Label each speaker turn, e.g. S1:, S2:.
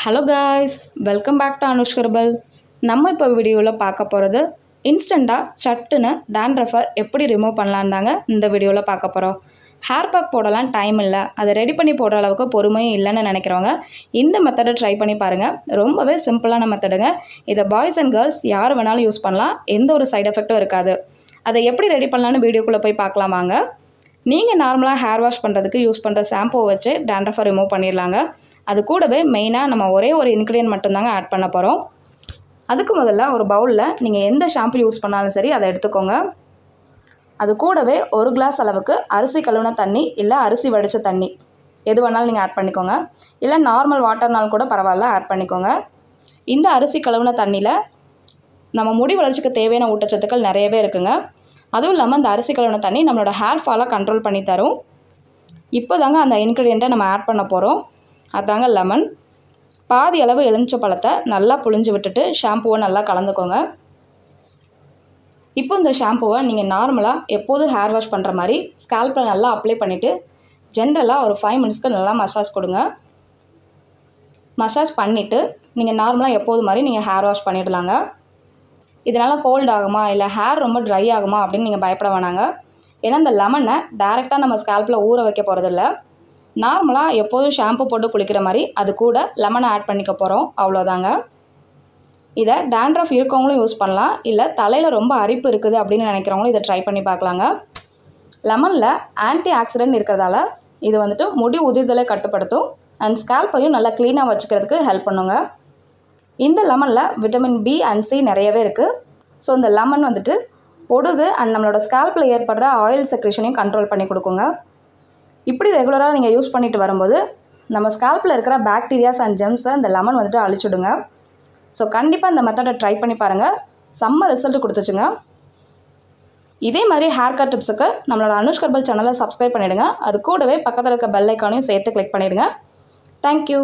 S1: Hello guys, welcome back to Anush Herbal. நம்ம இப்போ வீடியோவில் பார்க்க போகிறது இன்ஸ்டண்ட்டாக சட்டுன்னு டேண்ட்ரஃபை எப்படி ரிமூவ் பண்ணலான்னு தாங்க இந்த வீடியோவில் பார்க்க போகிறோம். ஹேர் பேக் போடலாம் டைம் இல்லை, அதை ரெடி பண்ணி போடுற அளவுக்கு பொறுமையும் இல்லைன்னு நினைக்கிறவங்க இந்த மெத்தடை ட்ரை பண்ணி பாருங்கள். ரொம்பவே சிம்பிளான மெத்தடுங்க. இதை பாய்ஸ் அண்ட் கேர்ள்ஸ் யார் வேணாலும் யூஸ் பண்ணலாம், எந்த ஒரு சைட் எஃபெக்ட்டும் இருக்காது. அதை எப்படி ரெடி பண்ணலான்னு வீடியோக்குள்ளே போய் பார்க்கலாம் வாங்க. நீங்கள் நார்மலாக ஹேர் வாஷ் பண்ணுறதுக்கு யூஸ் பண்ணுற ஷாம்பூவை வச்சு டேண்ட்ரஃபை ரிமூவ் பண்ணிடலாங்க. அது கூடவே மெயினாக நம்ம ஒரே ஒரு இன்க்ரீடியன்ட் மட்டும்தாங்க ஆட் பண்ண போகிறோம். அதுக்கு முதல்ல ஒரு பவுலில் நீங்கள் எந்த ஷாம்பு யூஸ் பண்ணாலும் சரி அதை எடுத்துக்கோங்க. அது கூடவே ஒரு கிளாஸ் அளவுக்கு அரிசி கழுவின தண்ணி இல்லை அரிசி வடித்த தண்ணி எது வேணாலும் நீங்கள் ஆட் பண்ணிக்கோங்க. இல்லை நார்மல் வாட்டர்னால் கூட பரவாயில்ல, ஆட் பண்ணிக்கோங்க. இந்த அரிசி கழுவின தண்ணியில் நம்ம முடி வளர்ச்சிக்கு தேவையான ஊட்டச்சத்துக்கள் நிறையவே இருக்குங்க. அதுவும் இல்லாமல் அந்த அரிசி கழுவின தண்ணி நம்மளோட ஹேர் ஃபாலை கண்ட்ரோல் பண்ணி தரும். இப்போ தாங்க அந்த இன்க்ரீடியண்ட்டை நம்ம ஆட் பண்ண போகிறோம். அதாங்க லெமன். பாதி அளவு எலுமிச்சை பழத்தை நல்லா புழிஞ்சு விட்டுட்டு ஷாம்புவை நல்லா கலந்துக்கோங்க. இப்போ இந்த ஷாம்புவை நீங்கள் நார்மலாக எப்போதும் ஹேர் வாஷ் பண்ணுற மாதிரி ஸ்கால்பில் நல்லா அப்ளை பண்ணிவிட்டு ஜென்ரலாக ஒரு 5 மினிட்ஸ்க்கு நல்லா மசாஜ் கொடுங்க. மசாஜ் பண்ணிவிட்டு நீங்கள் நார்மலாக எப்போது மாதிரி நீங்கள் ஹேர் வாஷ் பண்ணிடலாங்க. இதனால் கோல்ட் ஆகுமா இல்லை ஹேர் ரொம்ப ட்ரை ஆகுமா அப்படின்னு நீங்கள் பயப்பட வேணாங்க. ஏன்னா இந்த லெமனை டைரெக்டாக நம்ம ஸ்கால்பில் ஊற வைக்க போகிறதில்ல. நார்மலாக எப்போதும் ஷாம்பு போட்டு குளிக்கிற மாதிரி அது கூட லெமனை ஆட் பண்ணிக்க போகிறோம், அவ்வளோதாங்க. இதை டேண்ட்ரஃப் இருக்கவங்களும் யூஸ் பண்ணலாம், இல்லை தலையில் ரொம்ப அரிப்பு இருக்குது அப்படின்னு நினைக்கிறவங்களும் இதை ட்ரை பண்ணி பார்க்கலாங்க. லெமனில் ஆன்டி ஆக்சிடென்ட் இருக்கிறதால இது வந்துட்டு முடி உதிர்தலை கட்டுப்படுத்தும் அண்ட் ஸ்கால்பையும் நல்லா க்ளீனாக வச்சுக்கிறதுக்கு ஹெல்ப் பண்ணுங்க. இந்த லெமனில் விட்டமின் பி அண்ட் சி நிறையவே இருக்குது. ஸோ இந்த லெமன் வந்துட்டு பொடுகு அண்ட் நம்மளோட ஸ்கால்பில் ஏற்படுற ஆயில் செக்ரேஷனையும் கண்ட்ரோல் பண்ணி கொடுக்குங்க. இப்படி ரெகுலராக நீங்கள் யூஸ் பண்ணிட்டு வரும்போது நம்ம ஸ்கால்பில் இருக்கிற பாக்டீரியாஸ் அண்ட் ஜெம்ஸை இந்த லெமன் வந்துட்டு அழிச்சுடுங்க. ஸோ கண்டிப்பாக இந்த மெத்தடை ட்ரை பண்ணி பாருங்கள், செம்ம ரிசல்ட் கொடுத்துச்சுங்க. இதே மாதிரி ஹேர் கட் டிப்ஸுக்கு நம்மளோட அனுஷ் ஹெர்பல் சேனலை சப்ஸ்கிரைப் பண்ணிவிடுங்க. அது கூடவே பக்கத்தில் இருக்க பெல் ஐக்கானையும் சேர்த்து கிளிக் பண்ணிவிடுங்க. தேங்க்யூ.